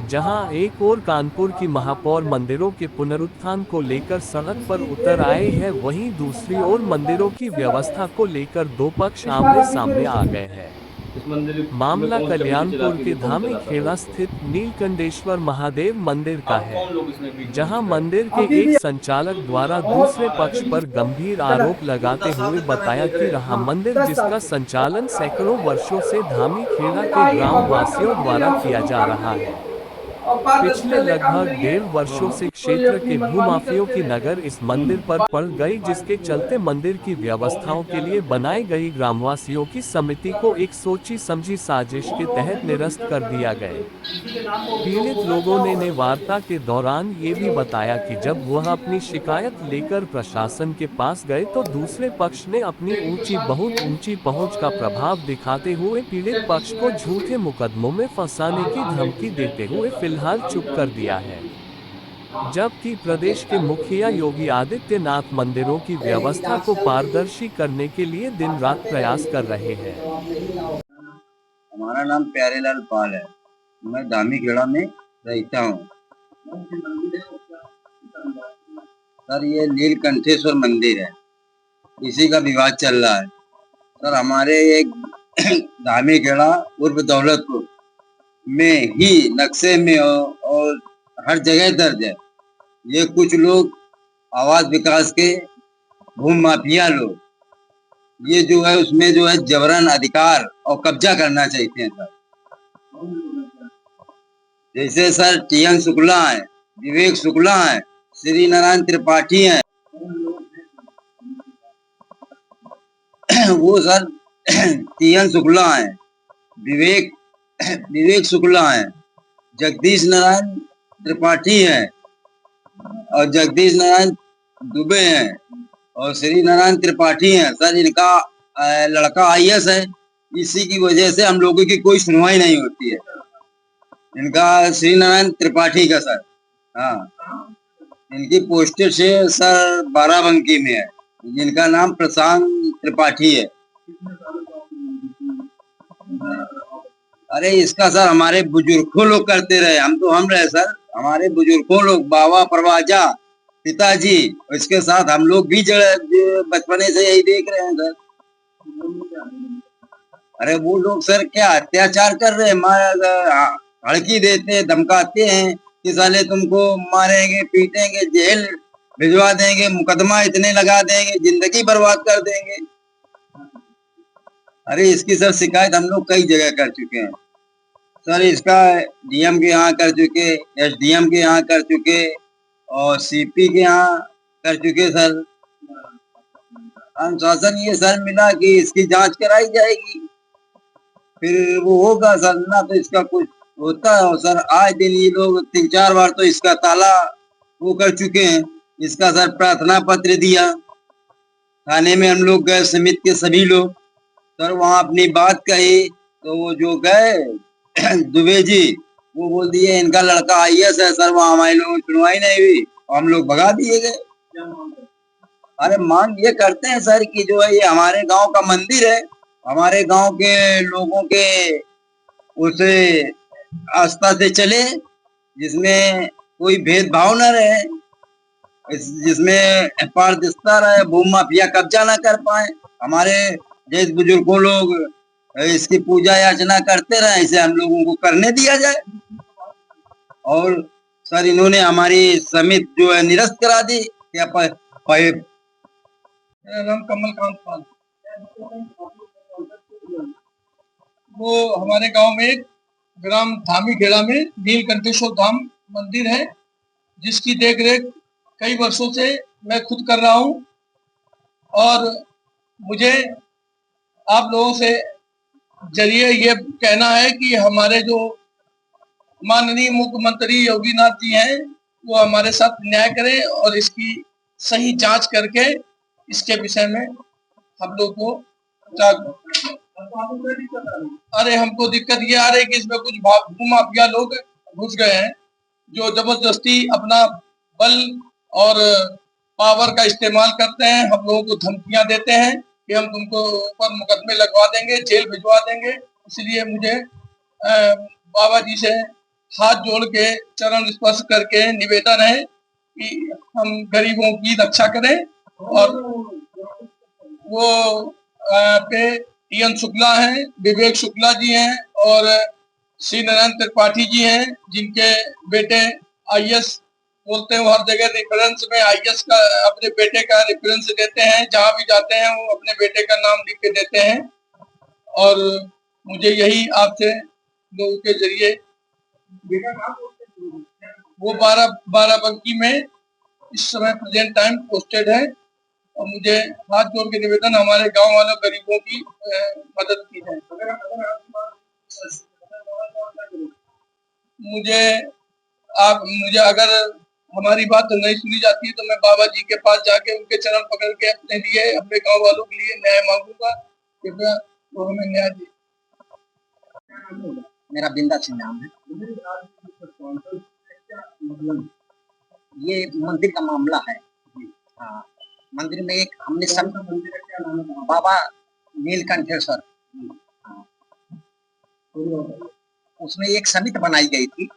जहां एक और कानपुर की महापौर मंदिरों के पुनरुत्थान को लेकर सड़क पर उतर आए हैं, वहीं दूसरी ओर मंदिरों की व्यवस्था को लेकर दो पक्ष आमने सामने आ गए हैं। इस मंदिर में मामला कौन कमेटी कल्याणपुर चलाती के है, कौन धामी चलाता है खेड़ा उसको? स्थित नीलकंठेश्वर महादेव मंदिर का अब है, कौन लोग इसमें बीच में जहां घुस गए? मंदिर के एक संचालक द्वारा दूसरे पक्ष पर गंभीर आरोप वो लगाते 10 साल हुए से कर रहे बताया देख कि रहे हैं। रहा मंदिर, 10 साल जिसका से संचालन सैकड़ों वर्षों से धामी खेड़ा हमने के कहा ये भगवान का ग्रामवासियों मंदिर है द्वारा और किया सबको जा काम रहा करिए है। और पिछले पारदर्शिता से काम लगभग करिए। 1.5 वर्षों से तो ये क्षेत्र अपनी के मनमानी भूमाफियों करते की रहते नज़र हैं। इस मंदिर पर पड़ गई, जिसके चलते मंदिर की व्यवस्थाओं के लिए बनाई गई ग्रामवासियों की समिति को एक सोची समझी साजिश के लोग तहत हैं जो निरस्त बिजनेस कर कर रहे दिया हैं, गया। किसी के नाम पर उद्योग पीड़ित हो रहा है, लोगों क्या हो ने रहा वार्ता के दौरान ये भी बताया कि जब वह अपनी शिकायत है? लेकर प्रशासन के पास गए तो दूसरे पक्ष ने अपनी बहुत ऊंची पहुंच का प्रभाव दिखाते हुए पीड़ित पक्ष को झूठे मुकदमों में फंसाने की धमकी देते हुए फिलहाल चुप कर दिया है। जबकि प्रदेश के मुखिया योगी आदित्यनाथ मंदिरों की व्यवस्था को पारदर्शी करने के लिए दिन रात प्रयास कर रहे हैं। हमारा नाम प्यारेलाल पाल है। मैं धामीखेड़ा में रहता हूँ। सर, ये नीलकंठेश्वर मंदिर है, इसी का विवाद चल रहा है। सर, हमारे एक धामीखेड़ा उर्फ दौलतपुर में ही नक्शे में और हर जगह दर्ज है। ये कुछ लोग आवास विकास के भूमि माफिया लोग, ये जो है उसमें जो है जबरन अधिकार और कब्जा करना चाहते हैं सर। जैसे सर टीएन शुक्ला है, विवेक शुक्ला है, श्री नारायण त्रिपाठी है। वो सर टीएन शुक्ला है, विवेक विवेक शुक्ला है, जगदीश नारायण त्रिपाठी है और जगदीश नारायण दुबे हैं और श्री नारायण त्रिपाठी हैं। सर, इनका लड़का आईएएस है। इसी की वजह से हम लोगों की कोई सुनवाई नहीं होती है। इनका श्री नारायण त्रिपाठी का सर, हाँ, इनकी पोस्टेड से सर बाराबंकी में है, जिनका नाम प्रशांत त्रिपाठी है। अरे इसका सर हमारे बुजुर्गों लोग करते रहे, हम रहे सर। हमारे बुजुर्गों लोग, बाबा परवाजा पिताजी, इसके साथ हम लोग भी बचपने से यही देख रहे हैं सर। अरे वो लोग सर क्या अत्याचार कर रहे हैं, हड़की देते हैं, धमकाते हैं कि साले तुमको मारेंगे, पीटेंगे, जेल भिजवा देंगे, मुकदमा इतने लगा देंगे, जिंदगी बर्बाद कर देंगे। अरे इसकी सर शिकायत हम लोग कई जगह कर चुके हैं सर। इसका डीएम के यहाँ कर चुके, एसडीएम के यहाँ कर चुके और सीपी के यहाँ कर चुके सर। अनुशासन ये सर मिला कि इसकी जांच कराई जाएगी, फिर वो होगा सर, ना तो इसका कुछ होता है। और सर आए दिन ये लोग 3-4 बार तो इसका ताला वो कर चुके हैं। इसका सर प्रार्थना पत्र दिया, थाने में हम लोग गए, समिति के सभी लोग सर, वहाँ अपनी बात कही तो वो जो गए दुबे जी, वो बोल दिए इनका लड़का आईएएस है सर। वहाँ हमारे लोगों की सुनवाई नहीं हुई और हम लोग भगा दिए गए। अरे मांग ये करते हैं सर कि जो है ये हमारे गांव का मंदिर है, हमारे गांव के लोगों के उसे आस्था से चले, जिसमें कोई भेदभाव न रहे, जिसमें पारदर्शिता रहे, भूमि माफिया कब्जा ना कर पाए, हमारे जैसे बुजुर्गों लोग इसकी पूजा याचना करते रहे, इसे हम लोगों को करने दिया जाए। और सर इन्होंने हमारी समिति जो है निरस्त करा दी। क्या मेरा नाम कमलकांत पाल। वो हमारे गांव में एक ग्राम धामीखेड़ा में नीलकंठेश्वर धाम मंदिर है, जिसकी देखरेख कई वर्षों से मैं खुद कर रहा हूं। और मुझे आप लोगों से जरिए ये कहना है कि हमारे जो माननीय मुख्यमंत्री योगीनाथ जी हैं, वो हमारे साथ न्याय करें और इसकी सही जांच करके इसके विषय में हम लोग को अरे हमको दिक्कत ये आ रही है कि इसमें कुछ भूमाफिया लोग घुस गए हैं, जो जबरदस्ती अपना बल और पावर का इस्तेमाल करते हैं। हम लोगों को धमकियां देते हैं कि हम तुमको ऊपर मुकदमे लगवा देंगे, जेल भिजवा देंगे। इसलिए मुझे बाबा जी से हाथ जोड़ के चरण स्पर्श करके निवेदन है कि हम गरीबों की रक्षा करें। और वो पे टीएन शुक्ला हैं, विवेक शुक्ला जी हैं और श्री नारायण त्रिपाठी जी हैं, जिनके बेटे आईएएस बोलते हैं। वो हर जगह रेफरेंस में आईएएस का अपने बेटे का रेफरेंस देते हैं, जहां भी जाते हैं वो अपने बेटे का नाम लिख के देते हैं। और मुझे यही आपसे लोगों के जरिए, वो 12 में इस समय प्रेजेंट टाइम पोस्टेड है। और मुझे हाथ जोड़ के निवेदन, हमारे गांव वालों गरीबों की मदद की है। मुझे अगर हमारी बात नहीं सुनी जाती है तो मैं बाबा जी के पास जाके उनके चरण पकड़ के अपने लिए, अपने गांव वालों के लिए न्याय मांगूंगा। कृपया वो हमें न्याय दे। मेरा बिंदा सिंह नाम है। ये मंदिर का मामला है। हाँ, मंदिर में एक हमने सब बाबा नीलकंठेश्वर, हाँ, उसमें एक समिति बनाई गई थी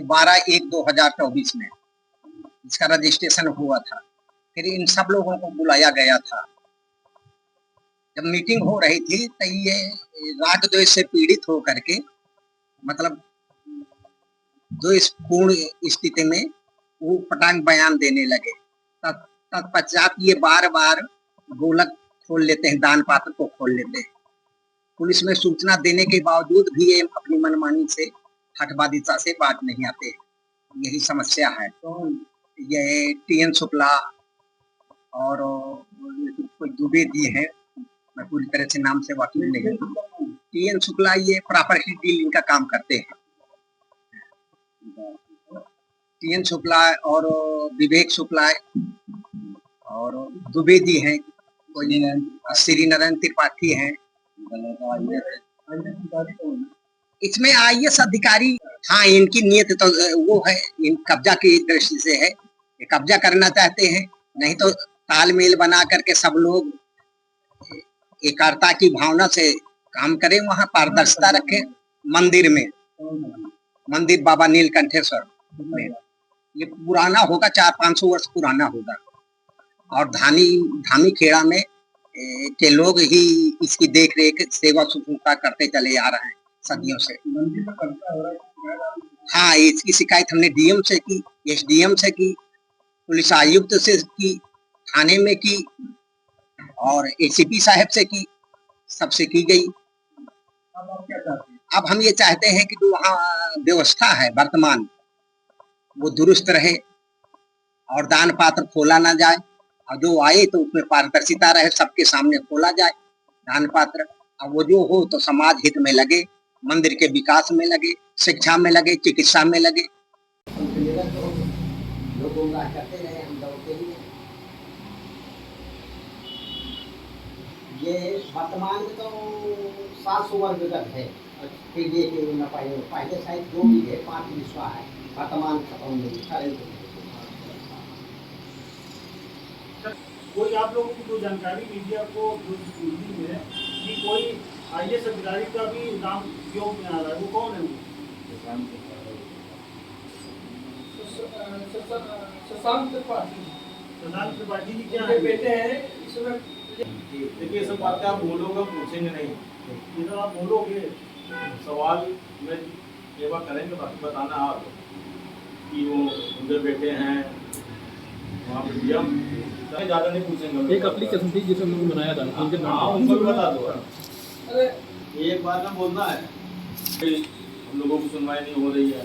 12/1/2024 में। इसका रजिस्ट्रेशन हुआ था। फिर इन सब लोगों को बुलाया गया था। जब मीटिंग हो रही थी तो ये राजद्वेष से पीड़ित हो करके, मतलब द्वेषपूर्ण स्थिति में वो पटांग बयान देने लगे। तत्पश्चात ये बार बार गोलक खोल लेते हैं, दान पात्र को खोल लेते हैं। पुलिस में सूचना देने के बावजूद भी ये अपनी मनमानी से, हठबादिता से बात नहीं आते। यही समस्या है। तो ये टीएन शुक्ला और कोई दुबे जी है, मैं पूरी तरह से नाम से वाकिफ नहीं हूँ। टीएन शुक्ला ये प्रॉपर्टी डीलिंग का काम करते हैं। टीएन शुक्ला और विवेक शुक्ला और दुबे जी हैं, कोई श्री नारायण त्रिपाठी हैं। इसमें आईएएस अधिकारी, हाँ, इनकी नियत तो वो है, इन कब्जा की दृष्टि से है, ये कब्जा करना चाहते हैं। नहीं तो तालमेल बना करके सब लोग एकता की भावना से काम करें, वहाँ पारदर्शिता रखें। मंदिर में, मंदिर बाबा नीलकंठेश्वर में, ये पुराना होगा, 400-500 वर्ष पुराना होगा। और धामी खेड़ा में के लोग ही इसकी देख रेख, सेवा शुश्रूषा करते चले आ रहे हैं सदियों से। हाँ, इसकी शिकायत हमने डीएम से की, एसडीएम से की, पुलिस आयुक्त से की, थाने में की और एसीपी साहब से की, सबसे की गई। अब हम ये चाहते हैं कि जो वहाँ व्यवस्था है वर्तमान, वो दुरुस्त रहे और दान पात्र खोला ना जाए। और जो आए तो उसमें पारदर्शिता रहे, सबके सामने खोला जाए दान पात्र। अब वो जो हो तो समाज हित में लगे, मंदिर के विकास में लगे, शिक्षा में लगे, चिकित्सा में लगे। ये वर्तमान में तो 700 वर्ग गज है। पहले शायद 2 भी है, 5 विश्वा है। वर्तमान खत्म नहीं। कोई आप लोगों की जो जानकारी मीडिया को जो मिली है कि कोई आईएएस अधिकारी का भी नाम योग में आ रहा है, वो कौन है? शशांक त्रिपाठी जी क्या बेटे हैं। इसमें देखिए, सब बातें आप बोलोगे, पूछेंगे नहीं। इधर आप बोलोगे, सवाल में सेवा करेंगे, बाकी बताना आप कि वो उनके बेटे हैं, वहाँ पे डीएम ज़्यादा नहीं पूछेंगे। एक एप्लीकेशन थी जिसे हमने बनाया था, उनके नाम। हाँ, उनको भी बता दो। अरे एक बार ना बोलना है, हम लोगों की सुनवाई नहीं हो रही है।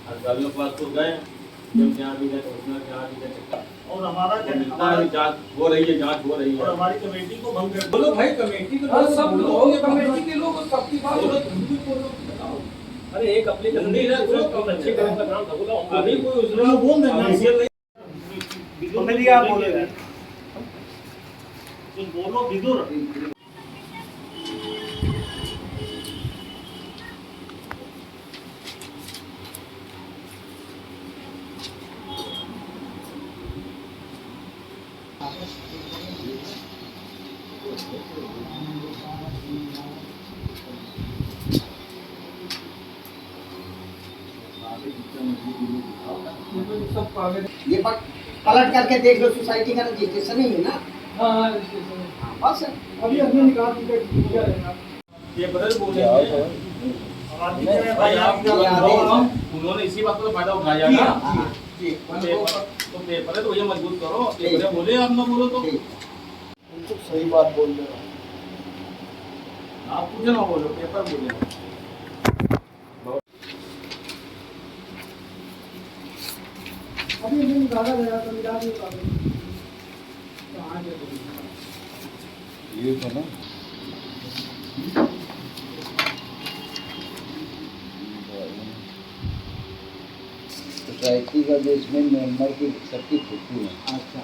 अधिकारियों के पास तो गए, जब जहाँ भी गए, जहाँ भी गए, और हमारा जांच हो रही है, जांच हो रही है। और हमारी कमेटी को भंग कर बोलो भाई, कमेटी के लोग, सब लोग कमेटी के लोग सबकी बात बोलो। अरे एक एप्लीकेशन थी, अच्छी तरह का नाम था, बोला अभी कोई उसने बोल देना। आप बोले बोलो विदुर। ये पलट करके देख लो, सोसाइटी का रजिस्ट्रेशन ही है ना। हाँ, बस अभी हमने निकाल दिया है। ये बदल बोलेंगे भाई आप उन्होंने इसी बात का फायदा उठाया ना। तो पेपर है तो ये मजबूत करो, पेपर बोले आप ना बोलो तो सही बात बोल रहे हो। आप कुछ ना बोलो, पेपर बोले। अभी हमने निकाला गया तो निकाल दिया। ये था ना सोसाइटी का जो इसमें मेंबर की सबकी फोटो है। अच्छा